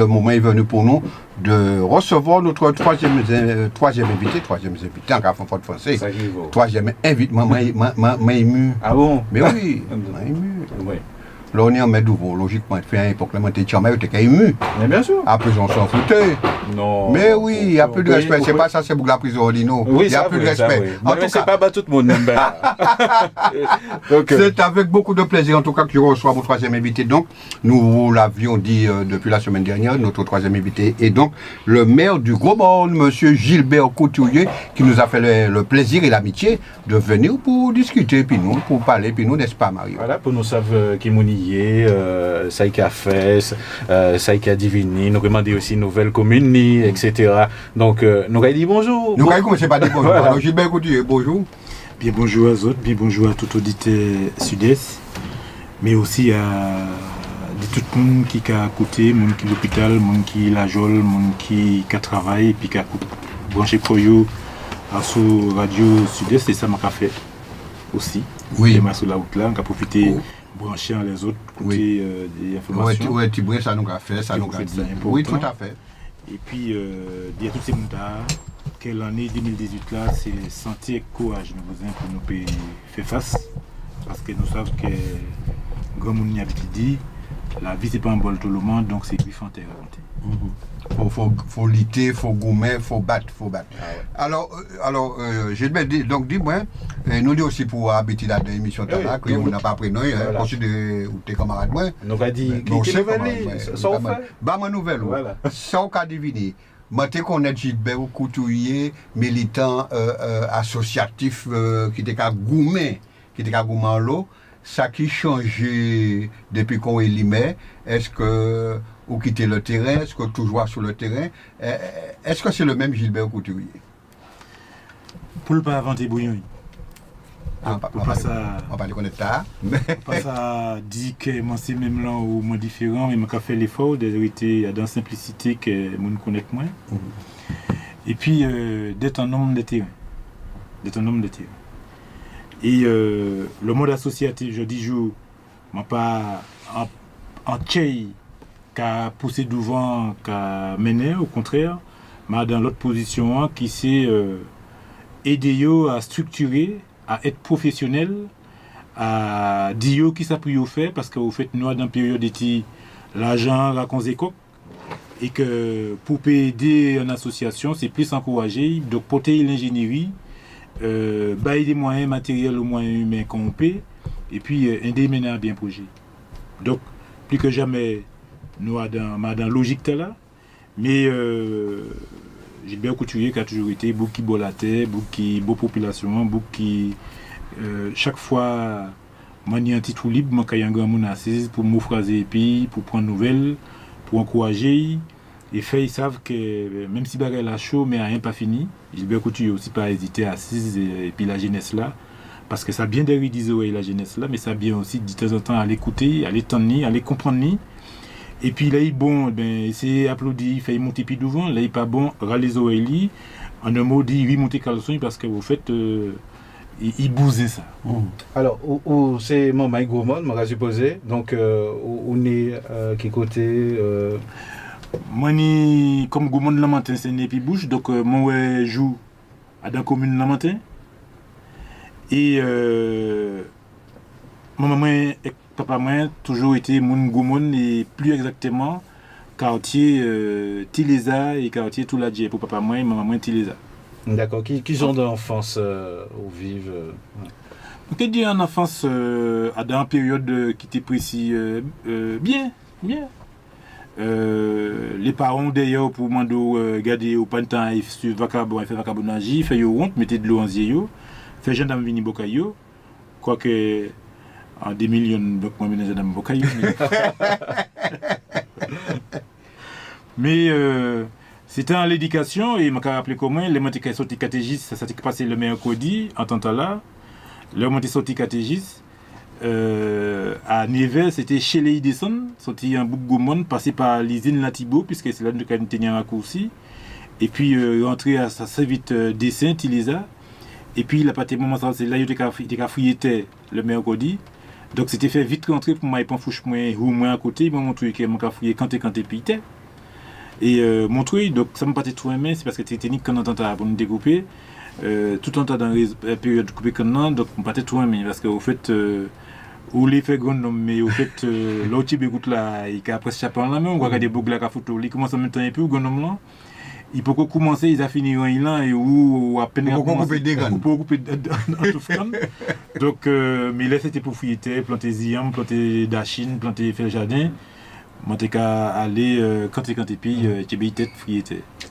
le moment est venu pour nous de recevoir notre troisième invité en Café français. Troisième invité, moi ému. Ah bon? Mais oui, moi ému. Oui. Là, on est en Medouveau, logiquement, il fait un époque, là, t'es charmé, t'es ému. Mais bien sûr. Après, on s'en foutait. Non. Mais oui, il n'y a plus de respect. C'est pas ça, c'est pour la prison ordinaire. Oui, il n'y a plus de respect. En tout cas, c'est pas battu tout le monde. C'est avec beaucoup de plaisir, en tout cas, que je reçois mon troisième invité. Donc, nous l'avions dit depuis la semaine dernière, notre troisième invité est donc le maire du Gros-Born, monsieur Gilbert Couturier, qui nous a fait le plaisir et l'amitié de venir pour discuter, puis nous, pour parler, puis nous, n'est-ce pas, Mario? Voilà, pour nous savoir qui mouni. Ça y a fait, ça y a diviné, nous demandons aussi nouvelles communes, etc. Donc, nous avons dit bonjour. Nous avons commencé par dire bonjour. Voilà. Alors, Gilbert Couturier, bonjour. Bien bonjour à autres, bien bonjour à tout auditeur sud-est, mais aussi à tout le monde qui a écouté, le monde qui est à l'hôpital, le monde qui est la jole, le monde qui a travaillé, et puis qui a branché pour eux à la radio sud-est, et ça m'a fait aussi. Oui. Et ma sur la route là, on a profité. Brancher les autres, côté des informations. Oui, tu vois, ça nous a fait, ça nous a dit. Oui, tout à fait. Et puis, dire tous ces montages, que l'année 2018 là, c'est santé et courage nous besoin pour nous faire face. Parce que nous savons que, comme on y a dit, la vie c'est pas un bol tout le monde, donc c'est griffe en terre. Faut lutter, faut gommer, faut battre. Ah ouais. Alors, Gilbert, donc dis-moi, nous dit aussi pour habiter dans l'émission là, que on n'a pas pris nous, considéré ou tes camarades moi. Nous avons dit qui nouvelle, ça on fait. Bah ma nouvelle. Voilà. Ça on a deviné. Moi, tu connais Gilbert Couturier, militant associatif qui était à Goumet, en l'eau. Ça qui changé depuis qu'on est limé, est-ce que vous quittez le terrain, est-ce que toujours sur le terrain, est-ce que c'est le même Gilbert Couturier? Pour ne pas inventer bouillon. On va pas le connaître tard. Pas ça dit que moi c'est même là ou moins différent, mais je fait l'effort d'hériter dans la simplicité que je ne connais moins. Et puis d'être un homme de terrain. Et le monde associatif, je dis, je ne pas en tchèque qu'à pousser devant, qu'à mener, au contraire, mais dans l'autre position qui c'est aider à structurer, à être professionnel, à dire qui ça peut faire, parce que vous faites nous dans une période d'été, l'argent raconte des coques, et que pour aider une association, c'est plus encouragé, donc porter l'ingénierie, bailler des moyens matériels ou moyens humains qu'on peut, et puis aider mener à bien projet. Donc, plus que jamais, nous dans la logique là, mais Gilbert Couturier qui a toujours été beaucoup qui beau la terre, beaucoup qui beau population, beaucoup qui chaque fois moi ni un titre libre, moi quand il y a un grand monde assise pour m'offraser et puis pour prendre nouvelles, pour encourager. Et fait, ils savent que même si bagarre la chaud, mais rien pas fini. Gilbert Couturier aussi pas hésité à assise et puis la jeunesse là, parce que ça bien d'éridiser la jeunesse là, mais ça bien aussi de temps en temps à l'écouter, à l'étendre, à les comprendre. Et puis là, il bon, ben, c'est applaudi, il fait monter puis devant. Là, il pas bon, râler les oreilles. En un mot, dit, il monter caleçon parce que vous faites, il bousait ça. Alors, c'est mon Mike Gourmand, je supposé. Donc, on est qui côté moi, comme Gourmand de la matin, c'est né puis bouche. Donc, moi, joue à la commune de la matin. Et maman et papa moi toujours été mon Gourmand et plus exactement quartier Tileza et quartier Touladje pour papa moi et maman moi Tileza. D'accord. Qui sont de l'enfance où vivent On peut dire en enfance à dans une période qui était précis bien. Les parents d'ailleurs pour moi garder au printemps ils sur vacabonage, fait yo honte, mettez de l'eau en zéro, fait gendarme vini bokayo, quoique en 2 millions donc moi ménage gendarme bokayo. Mais c'était en l'éducation et m'a rappelé comment les montés qui sorti catégistes, ça s'est passé le mercredi en temps là. Le monté sorti catégistes à Nevers, c'était chez les Idesson, sorti un Bougoumon, passé par l'usine Latibo, puisque c'est là que nous tenions un raccourci. Et puis rentré à sa vite dessin, Tileza. Et puis il a pas été moment c'est là il était à fouiller le mercredi. Donc c'était fait vite rentrer pour moi et pas fouche moi ou moi à côté, ils m'ont montré que moi fouiller quand et puis Et Montreuil, donc ça m'a pas trop aimé, c'est parce que c'est technique qu'on entend pour nous découper. Tout en temps dans la période de couper qu'on a, donc on pas trop aimé, parce qu'au fait, ou les fait grand mais au fait, l'autre type écoute là, il a presque chapeau en la main, on voit qu'il y a des boucles là, photo, il commence en même temps un peu, ou grand là. Il peut commencer, il a fini en Ilan et ou à peine. Il peut couper des graines. Il peut couper donc, mais là c'était pour fouiller, planter ziam, planter dachine, planter faire le jardin. Moi, t'es qu'à aller quand t'es puis, t'es bien tête fouiller.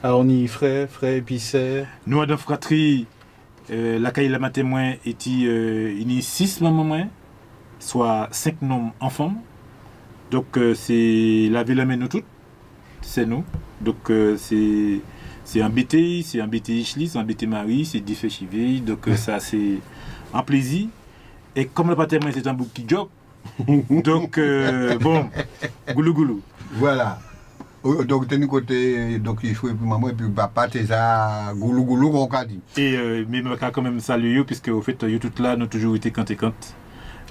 Alors, on y frais, épicé. Nous, dans la fratrie, la caille la matin moins était il y a 6 mamans moins, soit 5 noms enfants. Donc, c'est la ville nous toutes, c'est nous. Donc, c'est un BT, c'est un BT Ichli, c'est un BT Marie, c'est 10 chivé. Donc, ça, c'est un plaisir. Et comme le patin, c'est un bouc qui job. Donc, bon, goulou. Voilà. Donc, tu es côté, donc il faut pour maman et puis papa, tu es à goulou, on a dit. Et, mais je vais quand même saluer, puisque au fait, yo tout là, nous toujours été quand.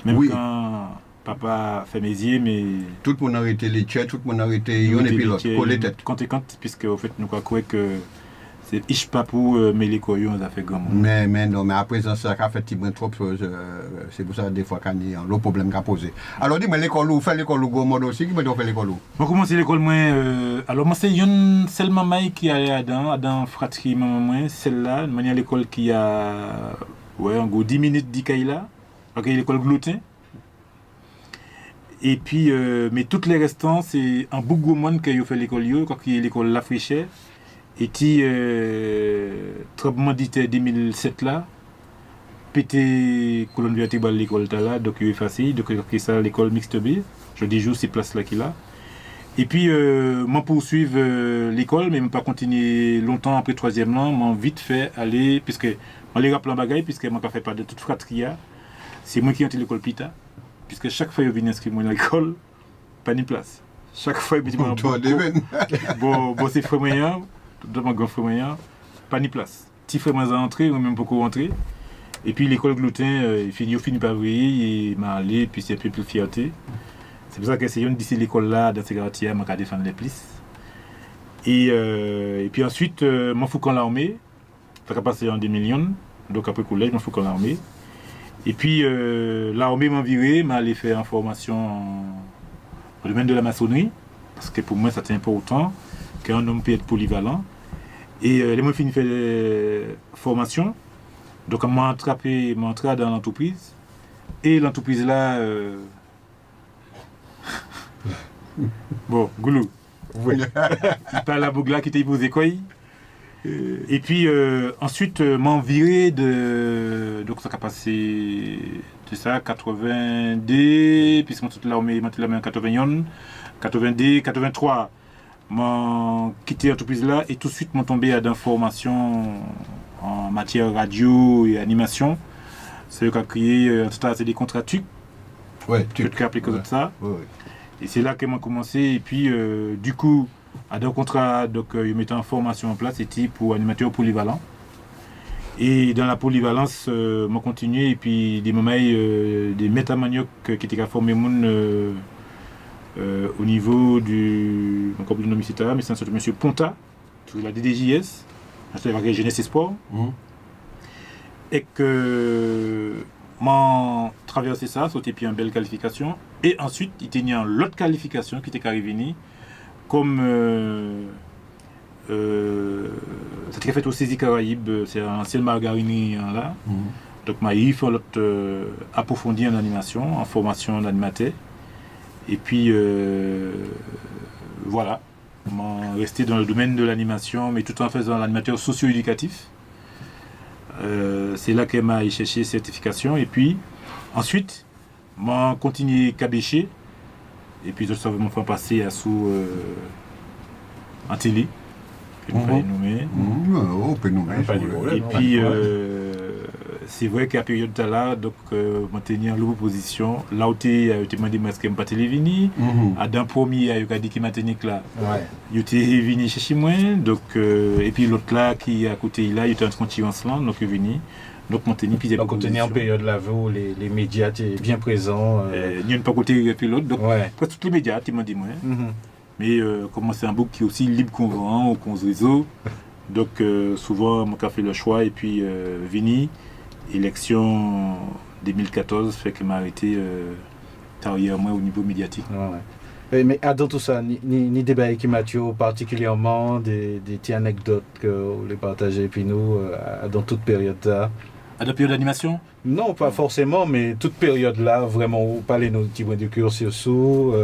Même oui. Quand papa fait mes yeux, mais. Tout le monde a été les tchèques, tout le monde a été yon et pilote, collé tête. Quand, puisque au fait, nous croyons que. C'est Ishpapou, mais les coyons, ça fait grand. Mais non, mais à présent, ça a fait trop de choses. C'est pour ça, des fois, qu'il y a le problème qu'a posé. Alors, dis-moi, l'école où, fait l'école où, Gourmand aussi, qui m'a dit fait l'école où? Moi, commencé l'école, moi, alors, moi, c'est une seule maman qui est dans fratrie, maman, celle-là, une manière l'école qui a, ouais, en gros, 10 minutes d'Ikaïla, donc l'école Gloutin. Et puis, mais toutes les restants, c'est un bouc Gourmand qui a fait l'école, quand il y a l'école La Frichère. Et qui, tremblement d'ité 2007 là, pété colonne vertébrale l'école là, donc il est facile, donc il ça l'école mixte B, je dis juste ces places là qu'il a. Et puis, moi poursuivre l'école, mais je ne pas continuer longtemps après 3e an, moi vite fait aller, puisque je les rappelle en bagaille, puisque je ne fais pas de toute fratrie, c'est moi qui entre l'école Pita, puisque chaque fois que je viens inscrire moi dans l'école, pas de place. Chaque fois que je dis, bon, c'est frère moyen. Dans mon grand frère, pas ni place. Petit frère m'a entré, ou même beaucoup rentré. Et puis l'école Gloutin, il finit par vriller, il m'a allé, puis c'est un peu plus fierté. C'est pour ça que c'est une d'ici l'école là, dans ces quartiers, m'a défendre les plus. Et puis ensuite, moi fous qu'en l'armée, ça a passé en 2 millions, donc après collège, moi fous qu'en l'armée. Et puis l'armée m'a viré, m'a allé faire une formation au domaine de la maçonnerie, parce que pour moi c'était important qu'un homme peut être polyvalent. Et les mois finis fait formation, donc on m'a entré dans l'entreprise. Et l'entreprise là, bon, goulou. Oui. Il parle à Bougla qui était posé quoi. Et puis ensuite m'en viré de, donc ça a passé de ça 82, puis toute l'armée en 81, 82, 83. M'ont quitté l'entreprise là et tout de suite m'ont tombé à d'informations en matière radio et animation. C'est eux qui ont créé, c'est des contrats TUC. Ouais, TUC. Tu as appelé comme ça. Ouais. Et c'est là qu'ils m'ont commencé. Et puis, du coup, à deux contrats, donc, ils mettaient en formation en place, c'était pour animateur polyvalent. Et dans la polyvalence, m'ont continué. Et puis, des moments, des métamaniocs qui étaient formés au niveau du nom etc. mais c'est M. Ponta, de la DDJS, la Jeunesse et Sport, et que m'en traversé ça, sauté puis une belle qualification, et ensuite il y a l'autre qualification qui était arrivée comme c'était fait au Saisie Caraïbes, c'est un ancien margarinier là, donc il faut l'autre approfondi en animation, en formation d'animateur. Et puis, voilà, on resté dans le domaine de l'animation, mais tout en faisant l'animateur socio-éducatif. C'est là qu'elle m'a cherché certification. Et puis, ensuite, on continué cabéché. Et puis, je savais mon faire passer à sous en télé. Que nous fallait nommer. Et puis, c'est vrai qu'à la période de là, donc, je tenais en l'opposition. Là où tu as demandé ce que je pas télévini. À d'un premier, il a dit qu'il m'a tenu là. Il était venu chez moi. Donc, et puis l'autre là, qui est à côté, là, il était en concurrence là. Donc, il est venu. Donc, mon tennis, puis donc, on tenait en période là où les médias étaient bien présents. Il n'y a pas côté pilote. Donc, presque tous les médias, tu m'as dit moi. Mais comme c'est un book qui est aussi libre qu'on vend ou qu'on se réseau, donc souvent, moi, j'ai fait le choix. Et puis, Vini, élection 2014, fait que m'a arrêté derrière moi au niveau médiatique. Ouais. Mais dans tout ça, ni des bails qui Mathieu particulièrement, des petites anecdotes que vous les partagez, puis nous, dans toute période là. À la période d'animation? Non, pas forcément, mais toute période là, vraiment, vous parlez de nos petits points de cursus sous,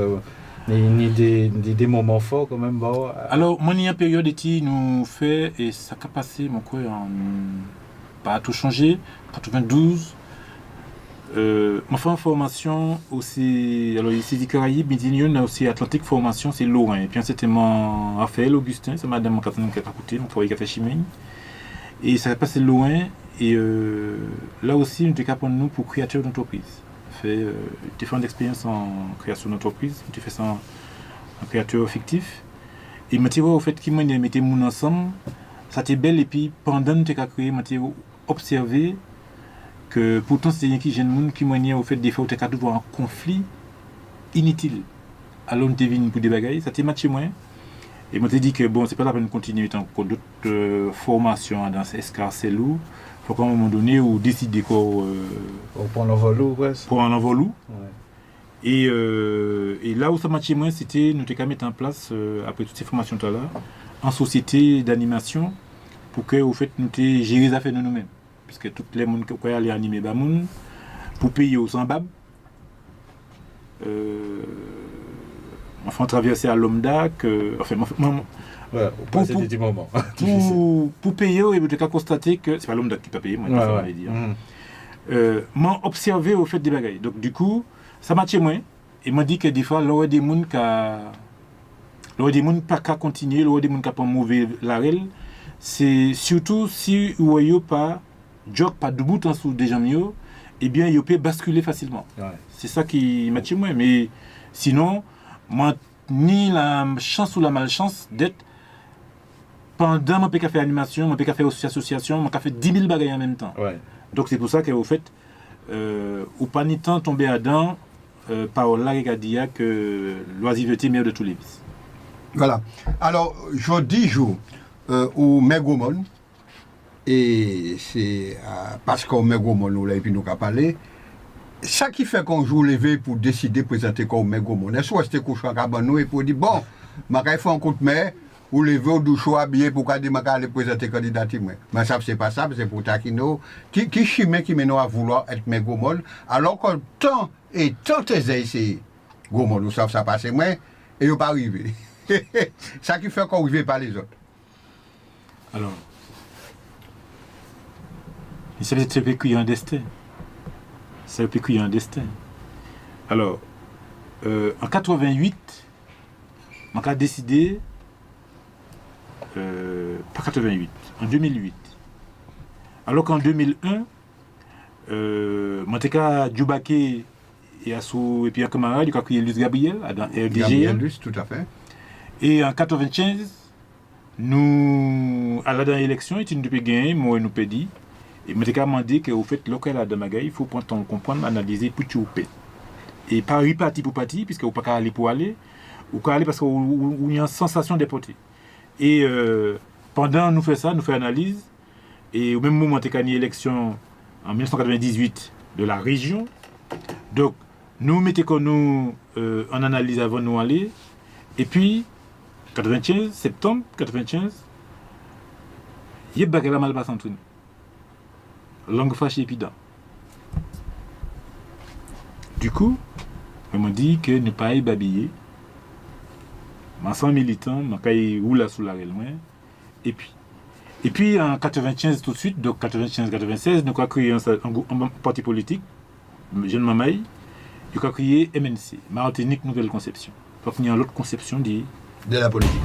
ni des moments forts quand même. Bon, Alors, moi, il y a une période qui nous fait, et ça a passé, mon quoi, pas tout changé, 92. Ma formation aussi, alors ici des Caraïbes, mais on a aussi Atlantique formation, c'est Lorrain. Et puis c'était mon Raphaël Augustin, c'est madame mon qui a écouté, mon travail qui a fait Chimène. Et ça a passé loin. Et là aussi, nous avons nous pour créateur d'entreprise. Fait différentes expériences en création d'entreprise, j'ai fait ça en créateur fictif. Et je au fait qu'ils mettaient mon ensemble, ça était belle. Et puis pendant que nous avons créé, je observé que pourtant c'était un jeune monde qui m'a au fait des fois où tu un conflit inutile. Alors on était venu pour des bagailles, ça t'a matché moi. Et moi t'ai dit que bon, c'est pas la peine de continuer tant que d'autres formations dans ces escarcelles. Faut qu'à un moment donné ou décider quoi pour en envolou, ouais. Pour en envolou. Ouais. Et là où ça matché moi, c'était nous t'ai mettre en place après toutes ces formations là en société d'animation pour que au fait nous t'ai gérer les affaires de nous-mêmes. Puisque tous les gens qui allaient animer Bamoun, pour payer au Sambab, enfin traverser à Lomdac, enfin, ouais, pour payer, et vous avez constaté que c'est pas Lomdac qui peut payer, moi, ça va dire. M'a observé au fait des bagailles. Donc du coup, ça m'a tué moi, et m'a dit que des fois, l'aurait des gens pas qu'à continuer, l'aurait des gens qui pas mauvais l'arrêt, c'est surtout si vous voyez pas joke pas de bout en dessous des gens mieux, eh bien il peut basculer facilement. Ouais. C'est ça qui m'a tué moi. Mais sinon, moi ni la chance ou la malchance d'être pendant mon PK fait animation, mon PK fait association, mon PK fait 10 000 bagages en même temps. Ouais. Donc c'est pour ça qu'au fait, au pas ni temps tomber à dents, par là il a dit que l'oisiveté meilleure de tous les vices. Voilà. Alors, je dis jour au Megomon. Et c'est parce qu'on met Gomon là et puis nous avons parlé. Ça qui fait qu'on joue levé pour décider de présenter comme Megomon. Est-ce que c'était couché à Cabanou et pour dire bon, je vais faire un coup de main ou lever ou choix bien pour que je aller présenter candidat. Mais ça, c'est pas ça, c'est pour Takino. Qui chimé qui mène à vouloir être Megomon alors que tant et tant essayé Gomon, nous savons ça passer moins et il pas arrivé. Ça qui fait qu'on ne arrive pas les autres. Alors. C'est peut-être qu'il y a un destin. C'est peut-être qu'il y a un destin. Alors, en 88, on a décidé, pas 88, en 2008. Alors qu'en 2001, Monteka Djoubake et puis un camarade, il a créé Luce Gabriel dans RDG. Gabriel Luce, tout à fait. Et en 95, nous, à la dernière élection, il nous a gagné, moi, nous avons dit. Et je me suis demandé qu'au fait, local à Damagaï, il faut comprendre, analyser pour tout. Et pas parti pour parti, puisque vous ne pouvez pas aller pour aller, ou pas aller parce qu'il y a une sensation déportée. Et pendant nous faisons ça, nous faisons analyse, et au même moment, il y a eu une élection en 1998 de la région. Donc, nous mettons nous en analyse avant de nous aller. Et puis, 95, septembre 95, il y a eu un mal passé entre nous. Langue fâchée et puis dents. Du coup, on m'a dit que ne pas y babiller. Je suis militant, je suis roule sous la réelle. Et puis en 95 tout de suite, donc 95-96, nous avons créé un parti politique, Jeune Mamaï, nous avons créé MNC, Martinique Nouvelle Conception. Donc il y a une autre conception de la politique.